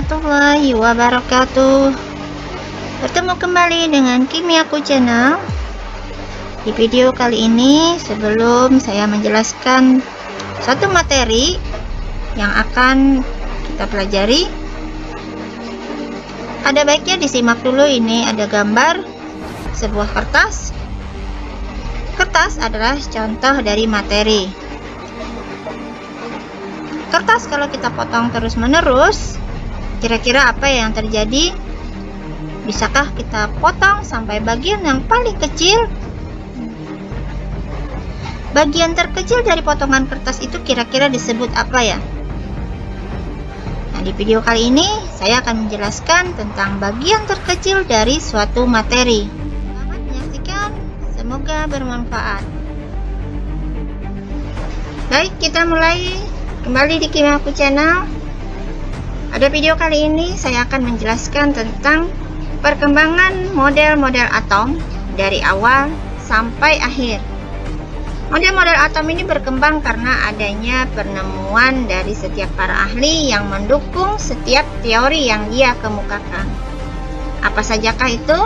warahmatullahi wabarakatuh. Bertemu kembali dengan Kimiaku Channel. Di video kali ini, sebelum saya menjelaskan satu materi yang akan kita pelajari, ada baiknya disimak dulu. Ini ada gambar sebuah kertas. Kertas adalah contoh dari materi. Kertas kalau kita potong terus-menerus, kira-kira apa yang terjadi? Bisakah kita potong sampai bagian yang paling kecil? Bagian terkecil dari potongan kertas itu kira-kira disebut apa ya? Nah, di video kali ini saya akan menjelaskan tentang bagian terkecil dari suatu materi. Selamat menyaksikan, semoga bermanfaat. Baik, kita mulai. Kembali di Kimiaku Channel. Pada video kali ini saya akan menjelaskan tentang perkembangan model-model atom dari awal sampai akhir. Model-model atom ini berkembang karena adanya penemuan dari setiap para ahli yang mendukung setiap teori yang dia kemukakan. Apa sajakah itu?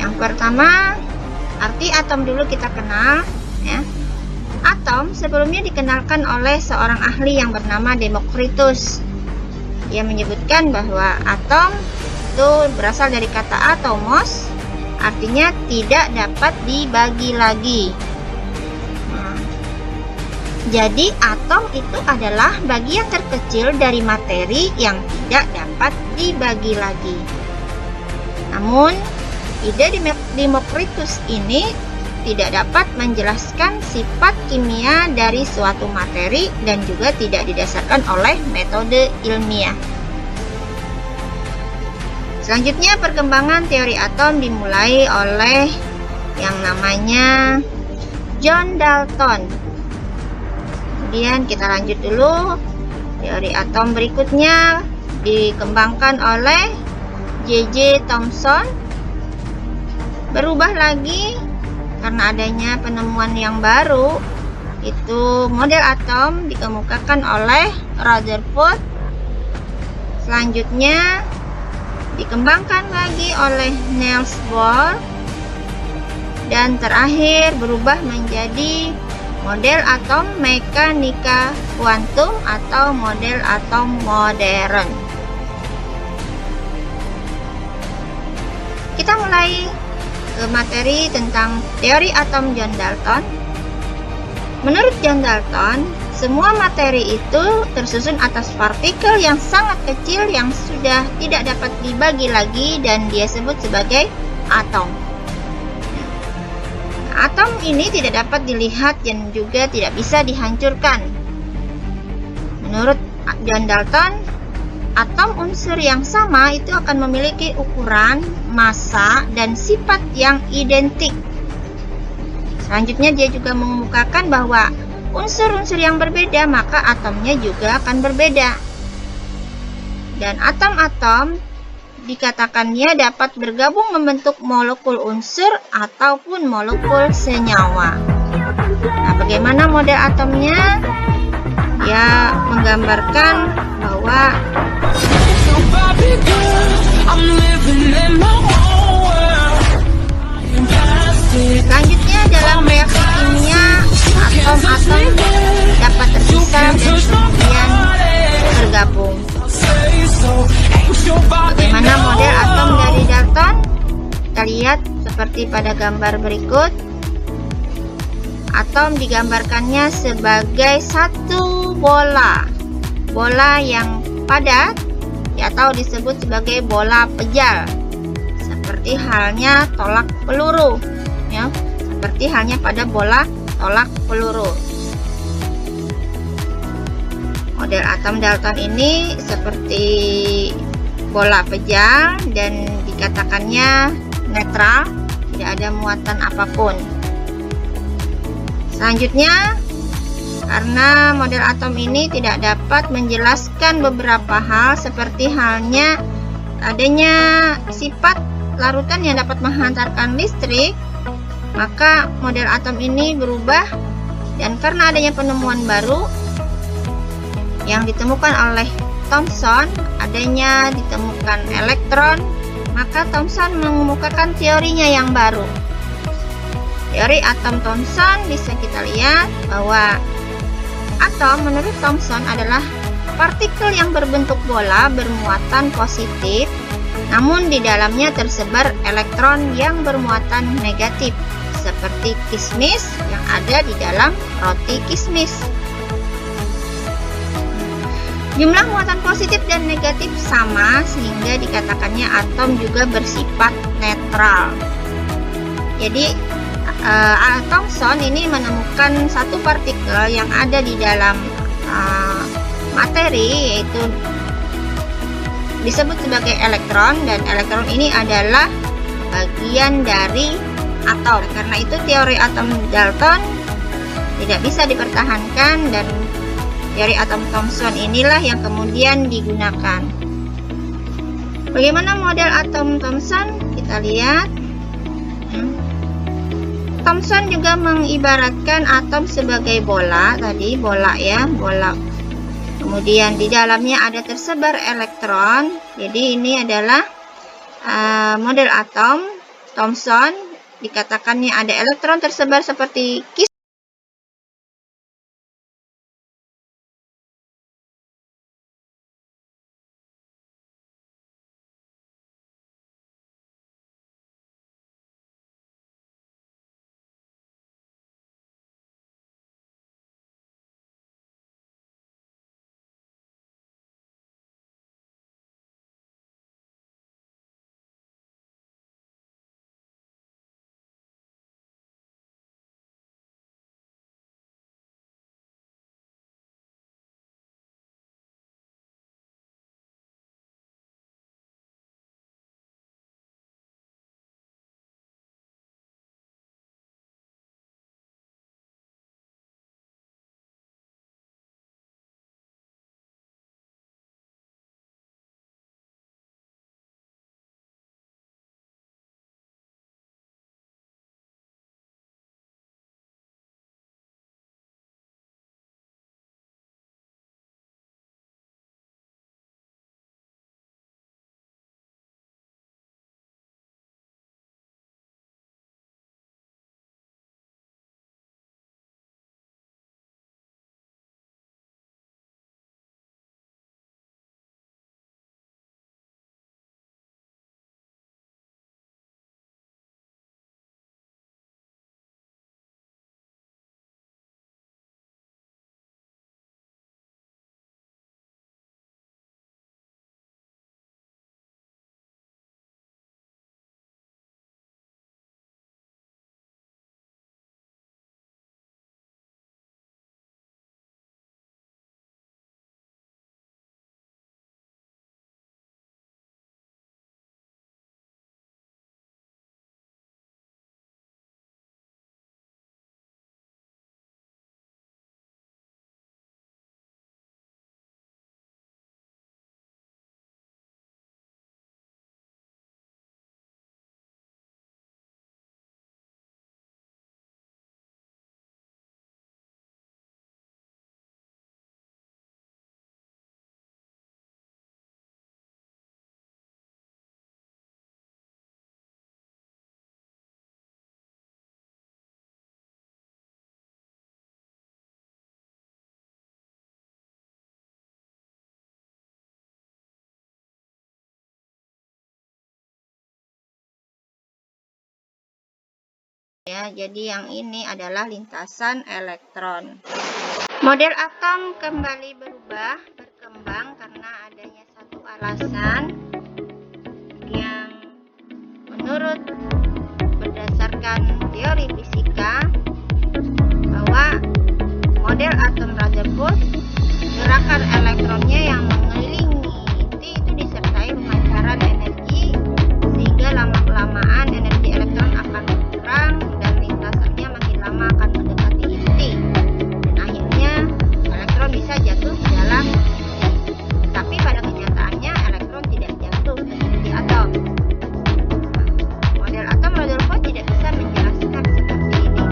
Yang pertama, arti atom dulu kita kenal, ya. Atom sebelumnya dikenalkan oleh seorang ahli yang bernama Demokritus. Dia menyebutkan bahwa atom itu berasal dari kata atomos, artinya tidak dapat dibagi lagi. Jadi atom itu adalah bagian terkecil dari materi yang tidak dapat dibagi lagi. Namun, ide Demokritus ini tidak dapat menjelaskan sifat kimia dari suatu materi dan juga tidak didasarkan oleh metode ilmiah. Selanjutnya, perkembangan teori atom dimulai oleh yang namanya John Dalton. Kemudian kita lanjut dulu. Teori atom berikutnya dikembangkan oleh J.J. Thomson. Berubah lagi karena adanya penemuan yang baru, itu model atom dikemukakan oleh Rutherford. Selanjutnya dikembangkan lagi oleh Niels Bohr, dan terakhir berubah menjadi model atom mekanika kuantum atau model atom modern. Kita mulai ke materi tentang teori atom John Dalton. Menurut John Dalton, semua materi itu tersusun atas partikel yang sangat kecil yang sudah tidak dapat dibagi lagi dan dia sebut sebagai atom. Atom ini tidak dapat dilihat dan juga tidak bisa dihancurkan. Menurut John Dalton, atom unsur yang sama itu akan memiliki ukuran, massa, dan sifat yang identik. Selanjutnya dia juga mengemukakan bahwa unsur-unsur yang berbeda maka atomnya juga akan berbeda. Dan atom-atom dikatakannya dapat bergabung membentuk molekul unsur ataupun molekul senyawa. Nah, bagaimana model atomnya? Dia menggambarkan bahwa selanjutnya dalam reaksi kimia atom-atom dapat terpisah dan kemudian bergabung. Bagaimana model atom dari Dalton? Kita lihat seperti pada gambar berikut. Atom digambarkannya sebagai satu bola yang padat, atau disebut sebagai bola pejal, seperti halnya tolak peluru, ya, seperti halnya pada bola tolak peluru. Model atom Dalton ini seperti bola pejal dan dikatakannya netral, tidak ada muatan apapun. Selanjutnya, karena model atom ini tidak dapat menjelaskan beberapa hal seperti halnya adanya sifat larutan yang dapat menghantarkan listrik, maka model atom ini berubah. Dan karena adanya penemuan baru yang ditemukan oleh Thomson adanya ditemukan elektron, maka Thomson mengemukakan teorinya yang baru. Teori atom Thomson bisa kita lihat bahwa atom menurut Thomson adalah partikel yang berbentuk bola bermuatan positif, namun di dalamnya tersebar elektron yang bermuatan negatif, seperti kismis yang ada di dalam roti kismis. Jumlah muatan positif dan negatif sama sehingga dikatakannya atom juga bersifat netral. Jadi Thomson ini menemukan satu partikel yang ada di dalam materi, yaitu disebut sebagai elektron, dan elektron ini adalah bagian dari atom. Karena itu teori atom Dalton tidak bisa dipertahankan, dan teori atom Thomson inilah yang kemudian digunakan. Bagaimana model atom Thomson? Kita lihat. Thomson juga mengibaratkan atom sebagai bola, tadi bola ya, bola. Kemudian di dalamnya ada tersebar elektron. Jadi ini adalah model atom Thomson. Dikatakannya ada elektron tersebar seperti kismis. Ya, jadi yang ini adalah lintasan elektron. Model atom kembali berkembang karena adanya satu alasan yang menurut berdasarkan teori fisika bahwa model atom Rutherford, gerakan elektronnya yang mengelilingi inti itu disertai pemancaran energi, sehingga lama-kelamaan energi elektron akan berkurang dan lintasannya makin lama akan mendekati inti, dan akhirnya elektron bisa jatuh ke dalam inti. Tapi pada kenyataannya elektron tidak jatuh ke inti atom. Model atom Rutherford tidak bisa menjelaskan seperti ini.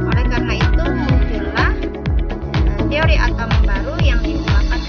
Oleh karena itu muncullah teori atom baru yang dikemukakan.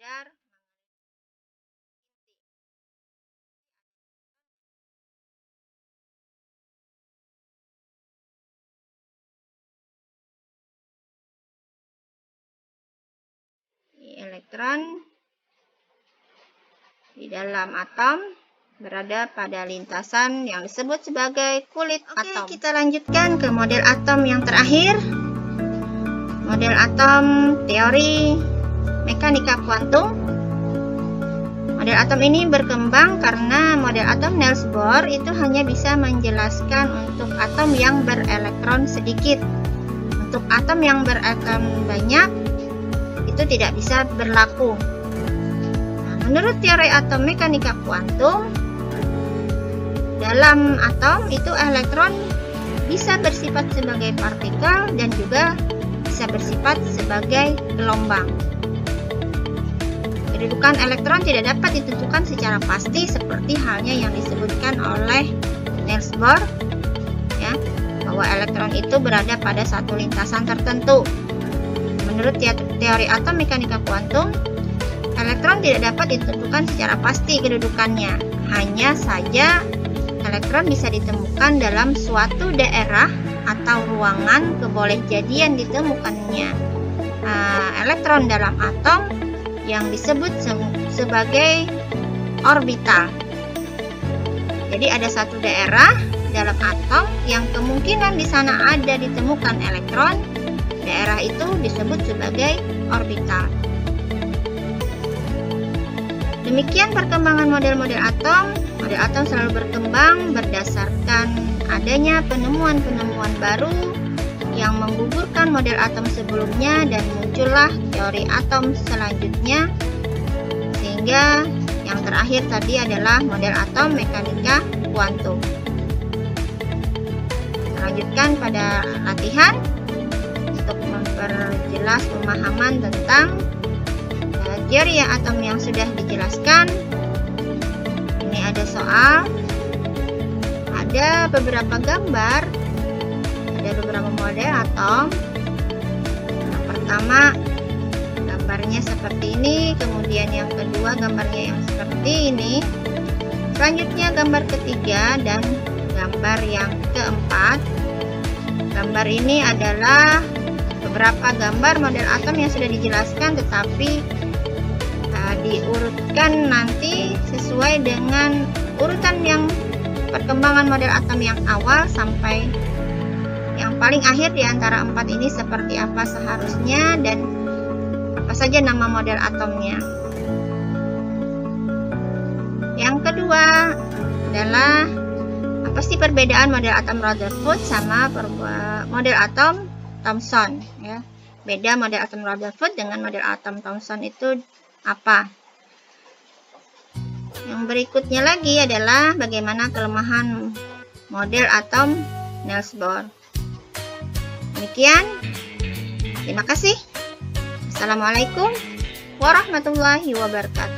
belajar elektron di dalam atom berada pada lintasan yang disebut sebagai kulit atom. Kita lanjutkan ke model atom yang terakhir. Model atom teori mekanika kuantum. Model atom ini berkembang karena model atom Niels Bohr itu hanya bisa menjelaskan untuk atom yang berelektron sedikit. Untuk atom yang berelektron banyak itu tidak bisa berlaku. Nah, menurut teori atom mekanika kuantum, dalam atom itu elektron bisa bersifat sebagai partikel dan juga bisa bersifat sebagai gelombang. Kedudukan elektron tidak dapat ditentukan secara pasti seperti halnya yang disebutkan oleh Niels Bohr, ya, bahwa elektron itu berada pada satu lintasan tertentu. Menurut teori atom mekanika kuantum, elektron tidak dapat ditentukan secara pasti kedudukannya. Hanya saja elektron bisa ditemukan dalam suatu daerah atau ruangan kebolehjadian ditemukannya elektron dalam atom yang disebut sebagai orbital. Jadi ada satu daerah dalam atom yang kemungkinan di sana ada ditemukan elektron. Daerah itu disebut sebagai orbital. Demikian perkembangan model-model atom. Model atom selalu berkembang berdasarkan adanya penemuan-penemuan baru yang menggugurkan model atom sebelumnya dan muncullah teori atom selanjutnya. Sehingga yang terakhir tadi adalah model atom mekanika kuantum. Lanjutkan pada latihan untuk memperjelas pemahaman tentang teori atom yang sudah dijelaskan. Ini ada soal, ada beberapa gambar, ada beberapa model atom. Yang pertama gambarnya seperti ini, kemudian yang kedua gambarnya yang seperti ini, selanjutnya gambar ketiga dan gambar yang keempat. Gambar ini adalah beberapa gambar model atom yang sudah dijelaskan, tetapi diurutkan nanti sesuai dengan urutan yang perkembangan model atom yang awal sampai yang paling akhir di antara empat ini seperti apa seharusnya dan apa saja nama model atomnya. Yang kedua adalah apa sih perbedaan model atom Rutherford sama model atom Thomson, ya. Beda model atom Rutherford dengan model atom Thomson itu apa? Yang berikutnya lagi adalah bagaimana kelemahan model atom Niels Bohr. Demikian. Terima kasih. Assalamualaikum warahmatullahi wabarakatuh.